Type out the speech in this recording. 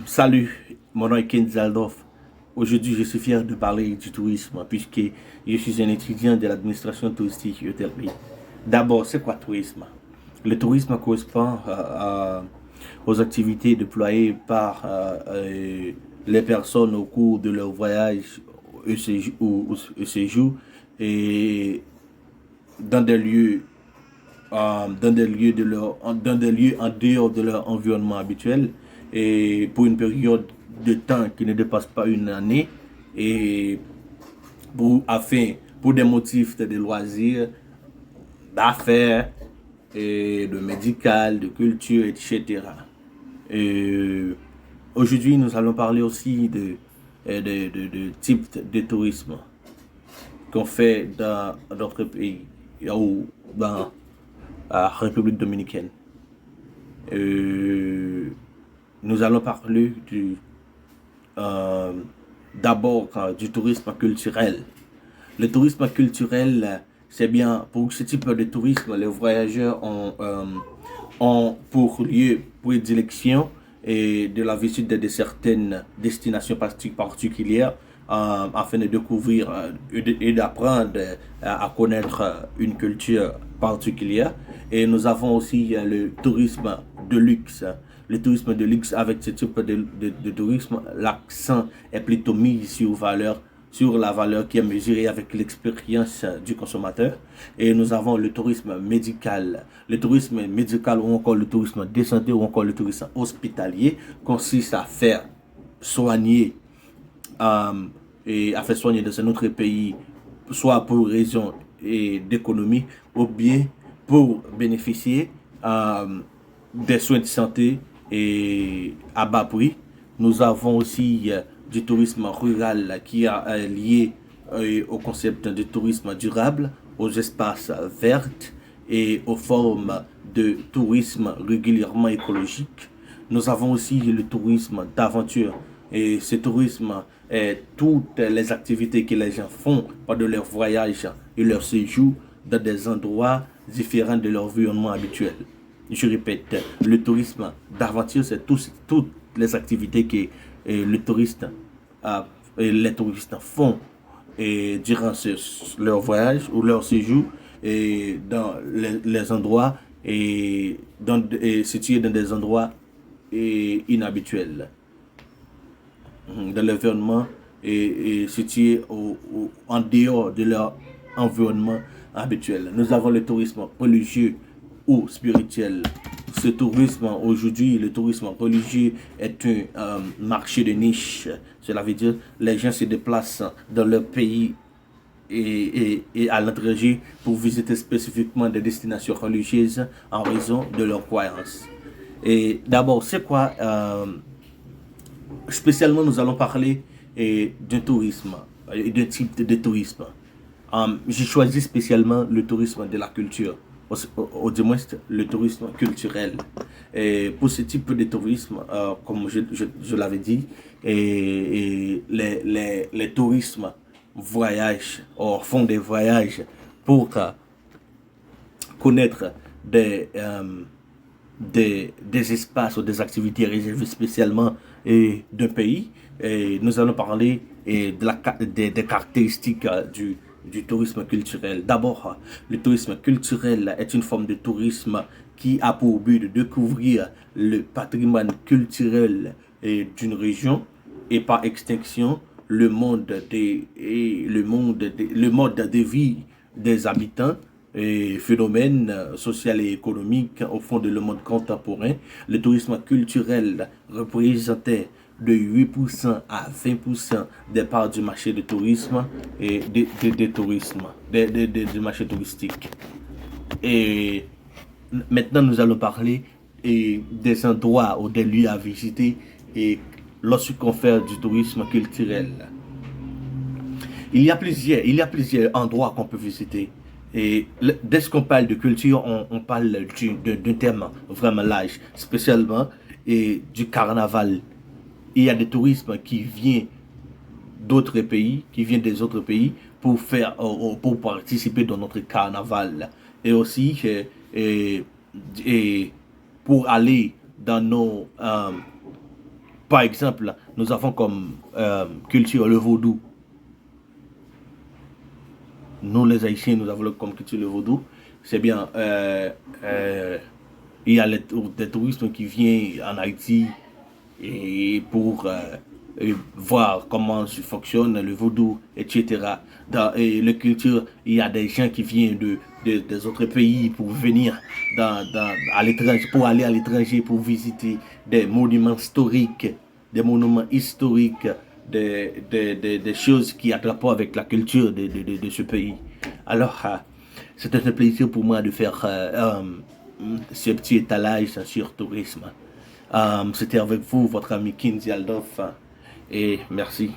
Salut, mon nom est Ken Zaldorf. Aujourd'hui, je suis fier de parler du tourisme puisque je suis un étudiant de l'administration touristique et hôtellerie. D'abord, c'est quoi le tourisme? Le tourisme correspond aux activités déployées par les personnes au cours de leur voyage au séjour et dans des lieux dans des lieux en dehors de leur environnement habituel et pour une période de temps qui ne dépasse pas une année et pour des motifs de loisirs, d'affaires, et de médical, de culture, etc. Et aujourd'hui, nous allons parler aussi de types de tourisme qu'on fait dans d'autres pays ou dans la République dominicaine. Euh, nous allons parler euh, d'abord du tourisme culturel. Le tourisme culturel, c'est bien pour ce type de tourisme, les voyageurs ont pour lieu prédilection et de la visite de certaines destinations particulières afin de découvrir et d'apprendre à connaître une culture particulière. Et nous avons aussi le tourisme de luxe. Le tourisme de luxe, avec ce type de tourisme, l'accent est plutôt mis sur la valeur qui est mesurée avec l'expérience du consommateur. Et nous avons le tourisme médical. Le tourisme médical ou encore le tourisme de santé ou encore le tourisme hospitalier consiste à faire soigner euh, et à faire soigner dans un autre pays, soit pour raison d'économie ou bien pour bénéficier des soins de santé et à bas prix. Nous avons aussi du tourisme rural qui est lié au concept de tourisme durable, aux espaces verts et aux formes de tourisme régulièrement écologique. Nous avons aussi le tourisme d'aventure. Et ce tourisme est toutes les activités que les gens font pendant leur voyage et leur séjour dans des endroits différents de leur environnement habituel. Je répète, le tourisme d'aventure, c'est toutes les activités que le touriste, les touristes font durant leur voyage ou leur séjour dans les endroits situés dans des endroits inhabituels, dans l'environnement situé en dehors de leur environnement habituel. Nous avons le tourisme religieux ou spirituel. Ce tourisme, aujourd'hui, le tourisme religieux est un marché de niche. Cela veut dire que les gens se déplacent dans leur pays et à l'étranger pour visiter spécifiquement des destinations religieuses en raison de leurs croyances. Et d'abord, c'est quoi spécialement, nous allons parler d'un tourisme, d'un type de tourisme. J'ai choisi spécialement le tourisme de la culture, du moins le tourisme culturel. Et pour ce type de tourisme, comme je l'avais dit, les tourismes voyagent, ou font des voyages pour connaître des espaces ou des activités réservées spécialement d'un pays. Et nous allons parler des caractéristiques du tourisme culturel. D'abord, le tourisme culturel est une forme de tourisme qui a pour but de découvrir le patrimoine culturel d'une région et par extinction le mode de vie des habitants et phénomènes sociaux et économiques au fond de le monde contemporain. Le tourisme culturel représentait de 8% à 20% des parts du marché de tourisme et du marché touristique. Et maintenant, nous allons parler des endroits ou des lieux à visiter et lorsqu'on fait du tourisme culturel. Il y a plusieurs endroits qu'on peut visiter. Et dès qu'on parle de culture, on parle d'un thème vraiment large, spécialement du carnaval. Il y a des touristes qui viennent des autres pays pour participer dans notre carnaval. Et aussi et pour aller dans Par exemple, nous avons comme culture le vaudou. Nous, les Haïtiens, nous avons comme culture le vaudou. C'est bien, il y a des touristes qui viennent en Haïti et pour voir comment ça fonctionne le vaudou, etc. Dans la culture, il y a des gens qui viennent des autres pays pour venir à l'étranger, pour aller à l'étranger, pour visiter des monuments historiques, des choses qui ont rapport avec la culture de ce pays. Alors, c'était un plaisir pour moi de faire ce petit étalage sur tourisme. C'était avec vous, votre ami Kinzi Aldorf, et merci.